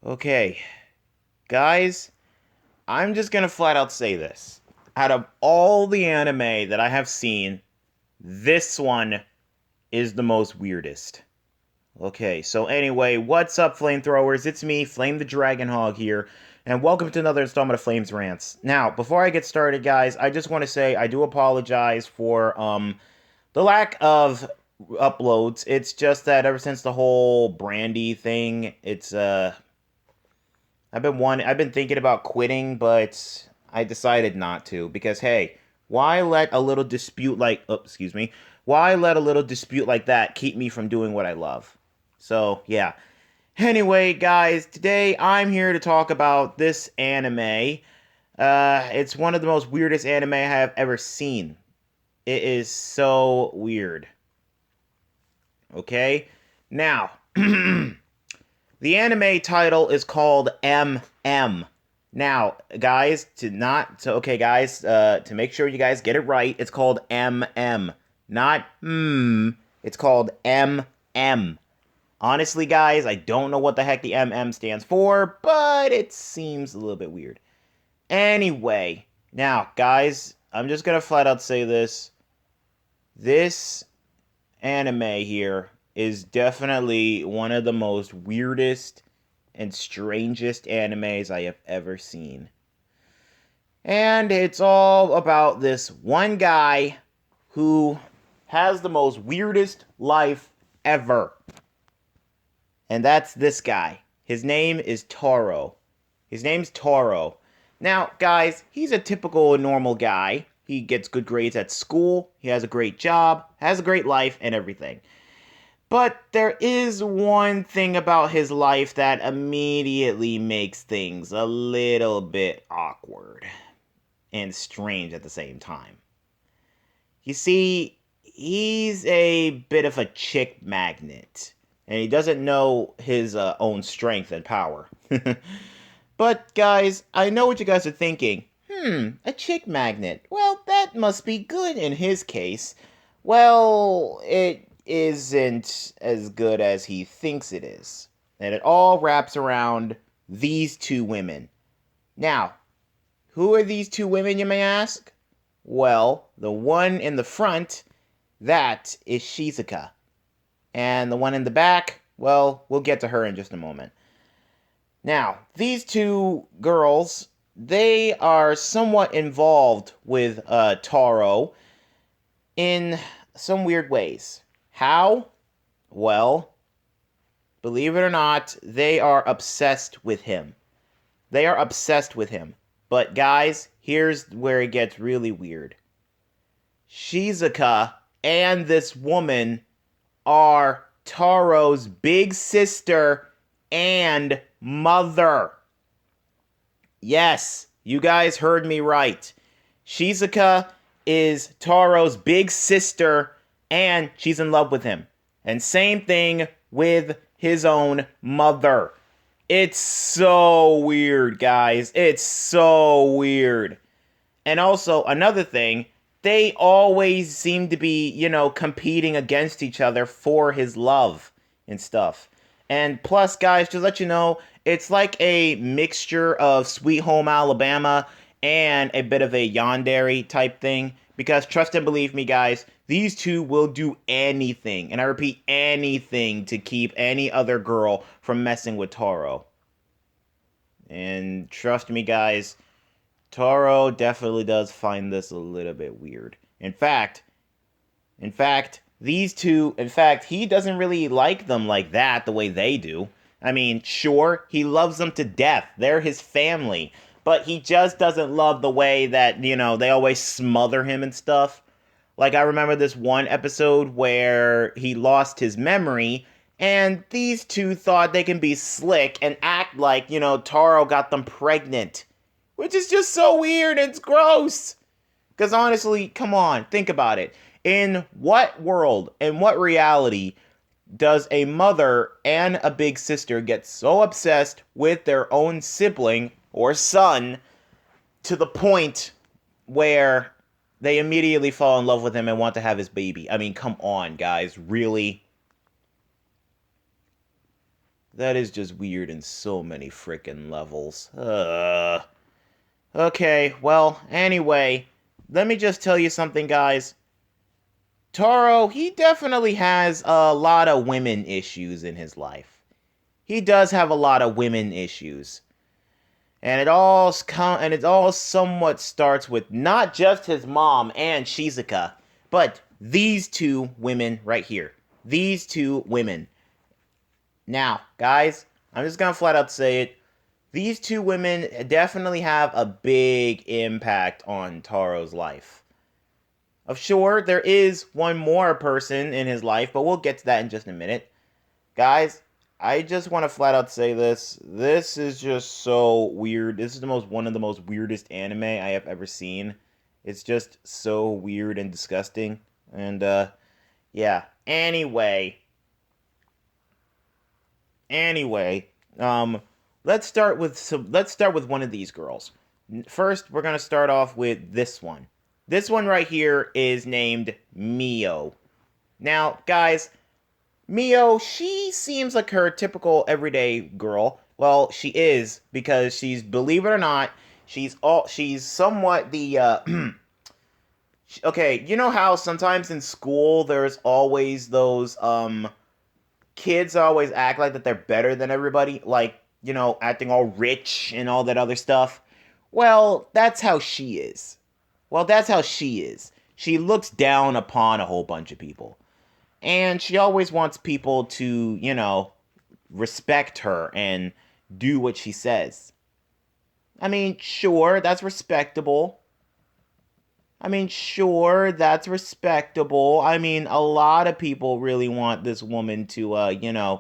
Okay, guys, I'm just gonna flat out say this. Out of all the anime that I have seen, this one is the most weirdest. Okay, so anyway, what's up, flamethrowers? It's me, Flame the Dragon Hog here, and welcome to another installment of Flames Rants. Now, before I get started, guys, I just want to say I do apologize for the lack of uploads. It's just that ever since the whole Brandy thing, I've been thinking about quitting, but I decided not to because hey, why let a little dispute like excuse me, why let a little dispute like that keep me from doing what I love? So, yeah. Anyway, guys, today I'm here to talk about this anime. It's one of the most weirdest anime I have ever seen. It is so weird. Okay? Now, the anime title is called MM. Now, guys, to make sure you guys get it right, it's called MM, not It's called MM. Honestly, guys, I don't know what the heck the MM stands for, but it seems a little bit weird. Anyway, now, guys, I'm just gonna flat out say this. This anime here is definitely one of the most weirdest and strangest animes I have ever seen. And it's all about this one guy who has the most weirdest life ever. And that's this guy. His name is Taro. His name's Taro. Now, guys, he's a typical normal guy. He gets good grades at school, he has a great job, has a great life, and everything. But there is one thing about his life that immediately makes things a little bit awkward and strange at the same time. You see, he's a bit of a chick magnet, and he doesn't know his own strength and power. But, guys, I know what you guys are thinking. A chick magnet. Well, that must be good in his case. Well, it isn't as good as he thinks it is. And it all wraps around these two women. Now, who are these two women, you may ask? Well, the one in the front, that is Shizuka. And the one in the back, well, we'll get to her in just a moment. Now, these two girls, they are somewhat involved with Taro in some weird ways. How? Well, believe it or not, they are obsessed with him. They are obsessed with him. But guys, here's where it gets really weird. Shizuka and this woman are Taro's big sister and mother. Yes, you guys heard me right. Shizuka is Taro's big sister, and she's in love with him. And same thing with his own mother. It's so weird, guys. It's so weird. And also, another thing, they always seem to be, competing against each other for his love and stuff. And plus, guys, just let you know, it's like a mixture of Sweet Home Alabama and a bit of a yandere type thing. Because trust and believe me, guys, these two will do anything, and I repeat, anything to keep any other girl from messing with Taro. And trust me, guys, Taro definitely does find this a little bit weird. In fact, he doesn't really like them like that the way they do. I mean, sure, he loves them to death. They're his family. But he just doesn't love the way that, they always smother him and stuff. Like, I remember this one episode where he lost his memory, and these two thought they can be slick and act like, Taro got them pregnant. Which is just so weird, it's gross. Because honestly, come on, think about it. In what world, in what reality, does a mother and a big sister get so obsessed with their own sibling or son to the point where they immediately fall in love with him and want to have his baby? I mean, come on, guys, really? That is just weird in so many frickin' levels. Okay, well, anyway, let me just tell you something, guys. Taro, he definitely has a lot of women issues in his life. He does have a lot of women issues. And it all somewhat starts with not just his mom and Shizuka, but these two women right here. These two women. Now, guys, I'm just gonna flat out say it. These two women definitely have a big impact on Taro's life. Of sure, there is one more person in his life, but we'll get to that in just a minute. Guys, I just want to flat out say this. This is just so weird. This is one of the most weirdest anime I have ever seen. It's just so weird and disgusting. And yeah. Anyway, let's start with one of these girls. First, we're going to start off with this one. This one right here is named Mio. Now, guys, Mio, she seems like her typical everyday girl. Well, she is because believe it or not, she's somewhat the okay, you know how sometimes in school there's always those kids always act like that they're better than everybody, like, acting all rich and all that other stuff. Well, that's how she is. She looks down upon a whole bunch of people. And she always wants people to, respect her and do what she says. I mean, sure, that's respectable. A lot of people really want this woman to,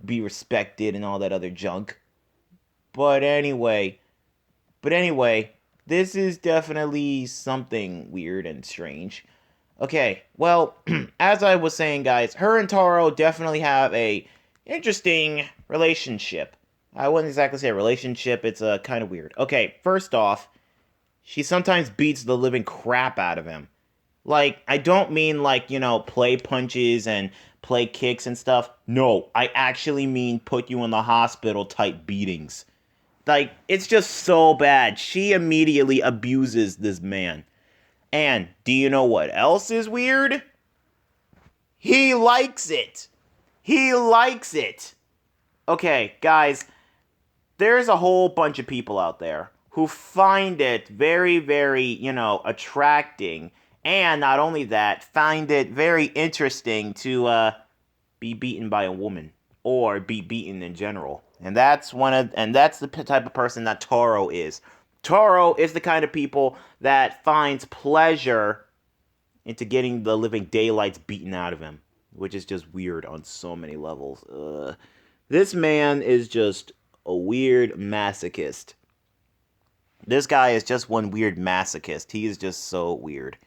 be respected and all that other junk. But anyway, this is definitely something weird and strange. Okay, well, as I was saying, guys, her and Taro definitely have a interesting relationship. I wouldn't exactly say a relationship, it's kind of weird. Okay, first off, she sometimes beats the living crap out of him. Like, I don't mean like, play punches and play kicks and stuff. No, I actually mean put you in the hospital type beatings. Like, it's just so bad. She immediately abuses this man. And do you know what else is weird? He likes it. He likes it. Okay, guys, there's a whole bunch of people out there who find it very, very, attracting. And not only that, find it very interesting to be beaten by a woman or be beaten in general. And that's the type of person that Taro is. Taro is the kind of people that finds pleasure into getting the living daylights beaten out of him, which is just weird on so many levels. This man is just a weird masochist. This guy is just one weird masochist. He is just so weird.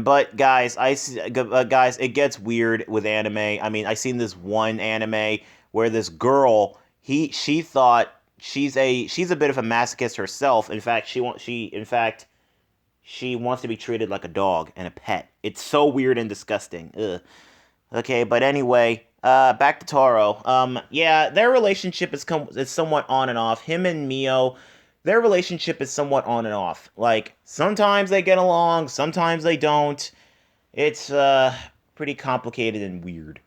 But guys, guys, it gets weird with anime. I mean, I seen this one anime where this girl, she thought she's a bit of a masochist herself. In fact, she wants to be treated like a dog and a pet. It's so weird and disgusting. Ugh. Okay, but anyway, back to Taro. Yeah, their relationship is somewhat on and off. Him and Mio, their relationship is somewhat on and off. Like, sometimes they get along, sometimes they don't. It's, pretty complicated and weird.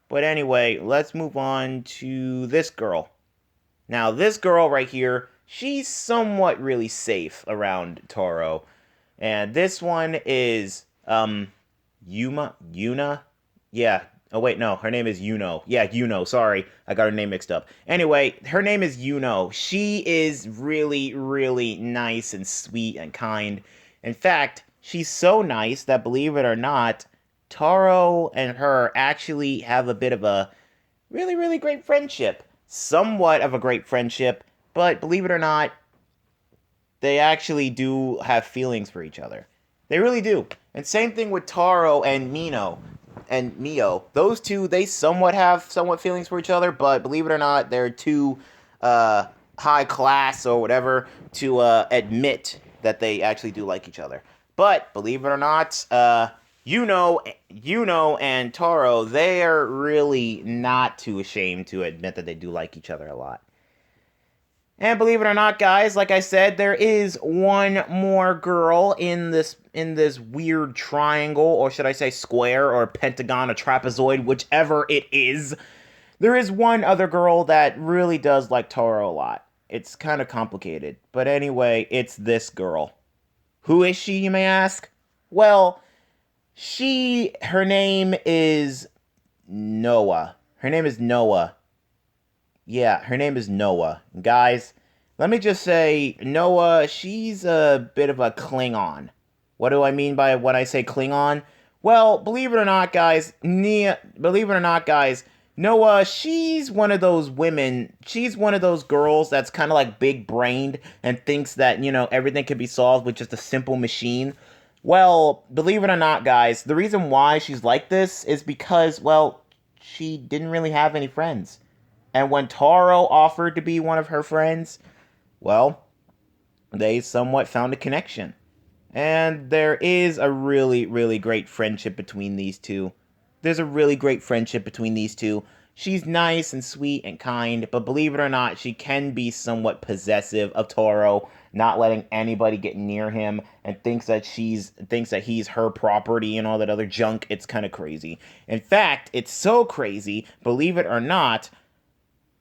But anyway, let's move on to this girl. Now, this girl right here, she's somewhat really safe around Taro. And this one is, Yuna? Yeah. Oh, wait, no. Her name is Yuno. Yeah, Yuno. Sorry. I got her name mixed up. Anyway, her name is Yuno. She is really, really nice and sweet and kind. In fact, she's so nice that, believe it or not, Taro and her actually have a bit of a really, really great friendship. Somewhat of a great friendship, but believe it or not, they actually do have feelings for each other. They really do. And same thing with Taro and Mio. Those two, they somewhat feelings for each other, but believe it or not, they're too high class or whatever to admit that they actually do like each other. But believe it or not, Yuno and Taro, they are really not too ashamed to admit that they do like each other a lot. And believe it or not, guys, like I said, there is one more girl in this weird triangle, or should I say square, or pentagon, or trapezoid, whichever it is. There is one other girl that really does like Taro a lot. It's kind of complicated. But anyway, it's this girl. Who is she, you may ask? Well, her name is Noah. Her name is Noah. Yeah, her name is Noah. Guys, let me just say, Noah, she's a bit of a Klingon. What do I mean by when I say Klingon? Well, believe it or not, guys, Noah, she's one of those women, she's one of those girls that's kind of like big-brained and thinks that, everything can be solved with just a simple machine. Well, believe it or not, guys, the reason why she's like this is because, well, she didn't really have any friends. And when Taro offered to be one of her friends, well, they somewhat found a connection. And there is a really, really great friendship between these two. There's a really great friendship between these two. She's nice and sweet and kind, but believe it or not, she can be somewhat possessive of Taro, not letting anybody get near him, and thinks that he's her property and all that other junk. It's kind of crazy. In fact, it's so crazy, believe it or not,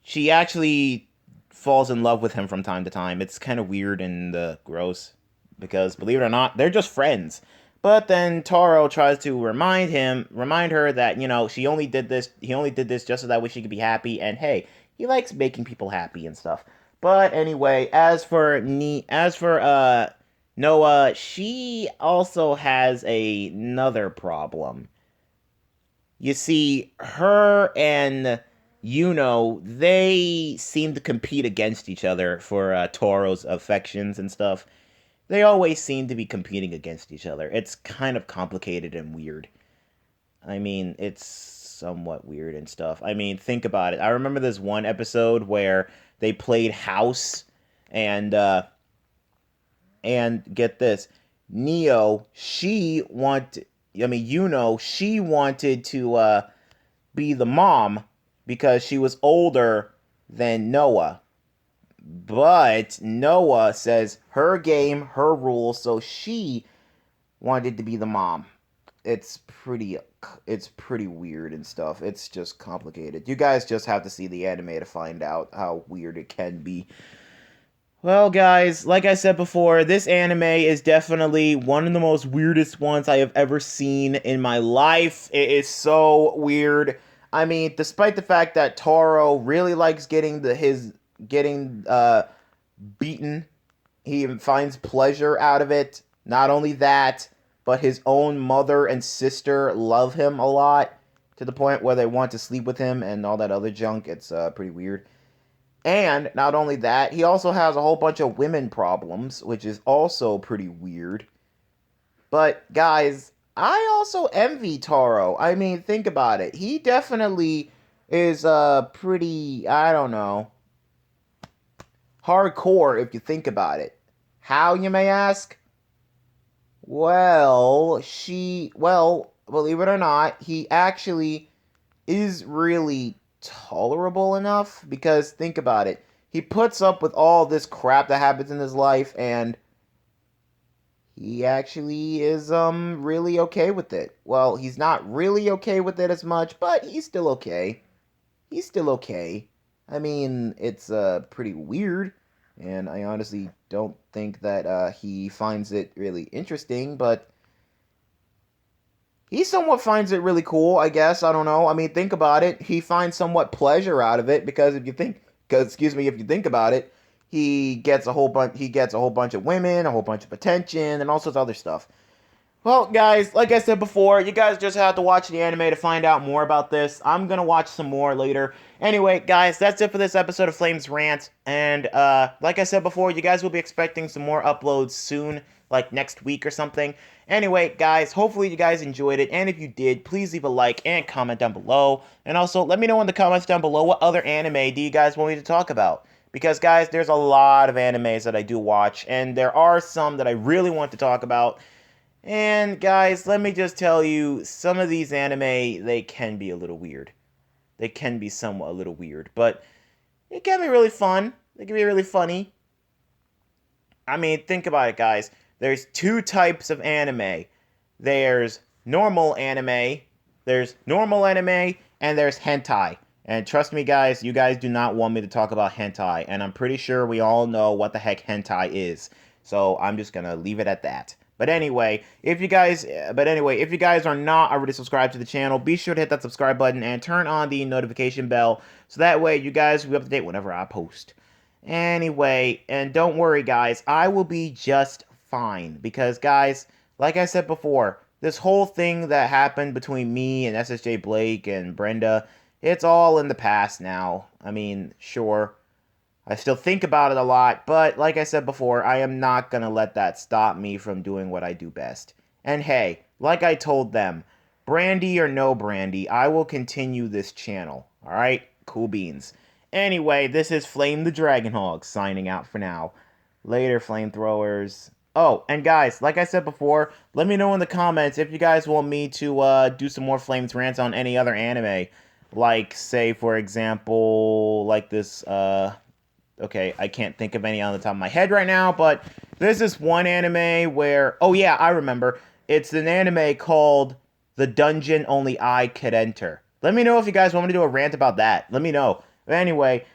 she actually falls in love with him from time to time. It's kind of weird and gross, because believe it or not, they're just friends. But then Taro tries to remind her that, he only did this just so that way she could be happy, and hey, he likes making people happy and stuff. But anyway, as for Noah, she also has another problem. You see, her and they seem to compete against each other for Toro's affections and stuff. They always seem to be competing against each other. It's kind of complicated and weird. I mean, it's somewhat weird and stuff. I mean, think about it. I remember this one episode where they played house, and get this, she wanted to be the mom because she was older than Noah. But Noah says her game, her rules, so she wanted to be the mom. It's pretty weird and stuff. It's just complicated. You guys just have to see the anime to find out how weird it can be. Well, guys, like I said before, this anime is definitely one of the most weirdest ones I have ever seen in my life. It is so weird. I mean, despite the fact that Taro really likes getting beaten, he finds pleasure out of it. Not only that, but his own mother and sister love him a lot, to the point where they want to sleep with him and all that other junk. It's pretty weird. And not only that, he also has a whole bunch of women problems, which is also pretty weird. But guys, I also envy Taro. I mean, think about it. He definitely is pretty, I don't know, hardcore if you think about it. How, you may ask? Well, believe it or not, he actually is really tolerable enough, because think about it. He puts up with all this crap that happens in his life, and he actually is really okay with it. Well, he's not really okay with it as much, but he's still okay. I mean, it's pretty weird, and I honestly don't think that he finds it really interesting, but he somewhat finds it really cool, I guess. I don't know. I mean, think about it. He finds somewhat pleasure out of it, because if you think about it, he gets a whole bunch of women, a whole bunch of attention, and all sorts of other stuff. Well, guys, like I said before, you guys just have to watch the anime to find out more about this. I'm gonna watch some more later. Anyway, guys, that's it for this episode of Flames Rant. And like I said before, you guys will be expecting some more uploads soon, like next week or something. Anyway, guys, hopefully you guys enjoyed it, and if you did, please leave a like and comment down below. And also, let me know in the comments down below what other anime do you guys want me to talk about. Because, guys, there's a lot of animes that I do watch, and there are some that I really want to talk about. And guys, let me just tell you, some of these anime, they can be a little weird. They can be somewhat a little weird, but it can be really fun. They can be really funny. I mean, think about it, guys. There's two types of anime. There's normal anime, and there's hentai. And trust me, guys, you guys do not want me to talk about hentai, and I'm pretty sure we all know what the heck hentai is. So I'm just gonna leave it at that. If you guys are not already subscribed to the channel, be sure to hit that subscribe button and turn on the notification bell, so that way you guys will be up to date whenever I post. Anyway, and don't worry, guys, I will be just fine. Because, guys, like I said before, this whole thing that happened between me and SSJ Blake and Brenda, it's all in the past now. I mean, sure, I still think about it a lot, but like I said before, I am not gonna let that stop me from doing what I do best. And hey, like I told them, brandy or no brandy, I will continue this channel. Alright? Cool beans. Anyway, this is Flame the Dragonhawk signing out for now. Later, flamethrowers. Oh, and guys, like I said before, let me know in the comments if you guys want me to do some more Flames rants on any other anime. Like, say, for example, like this, okay, I can't think of any on the top of my head right now, but there's this one anime where, oh yeah, I remember. It's an anime called The Dungeon Only I Could Enter. Let me know if you guys want me to do a rant about that. Let me know. But anyway,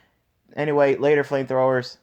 later, flamethrowers.